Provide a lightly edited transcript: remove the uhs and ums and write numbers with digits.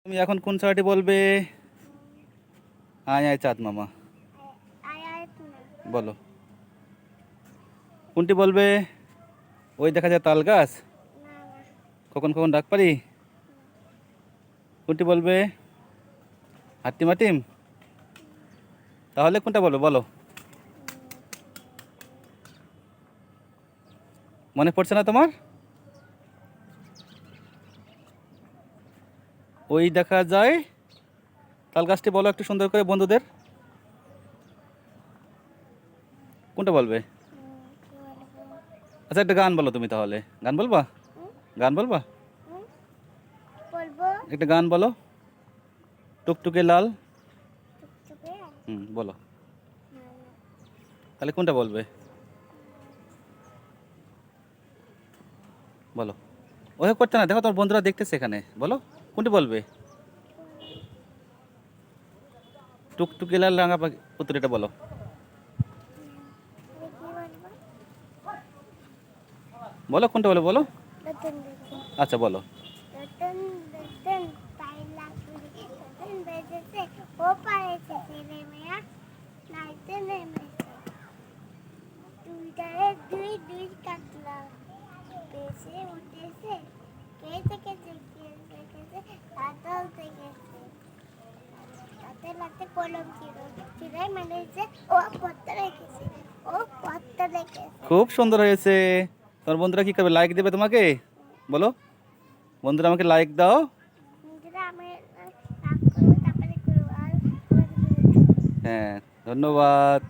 তুমি এখন কোন ছড়াটি বলবে? আয় আয় চাঁদ মামা। বলো কোনটি বলবে? ওই দেখা যায় তাল গাছ। কখন কখন ডাক পারি। কোনটি বলবে? হাট্টিম হাটিম। তাহলে কোনটা বলবে বলো? মনে পড়ছে না তোমার? ওই দেখা যায় তাল গাছটি বলো একটু সুন্দর করে বন্ধুদের। কোনটা বলবে? আচ্ছা একটা গান বলো তুমি তাহলে। গান বলবা? গান বলবা? একটা গান বলো। টুকটুকে লাল। বলো। তাহলে কোনটা বলবে বলো? ওই করতে না, দেখো তোমার বন্ধুরা দেখতেছে এখানে। বলো কোনটি বলবে? টুকটুকে লাল রাঙা পাখি পুতুল, এটা বলো। বলো কোনটা বলো বলো। আচ্ছা বলো। খুব সুন্দর হয়েছে। তোমার বন্ধুরা কি করবে? লাইক দেবে তোমাকে? বলো বন্ধুরা আমাকে লাইক দাও। হ্যাঁ ধন্যবাদ।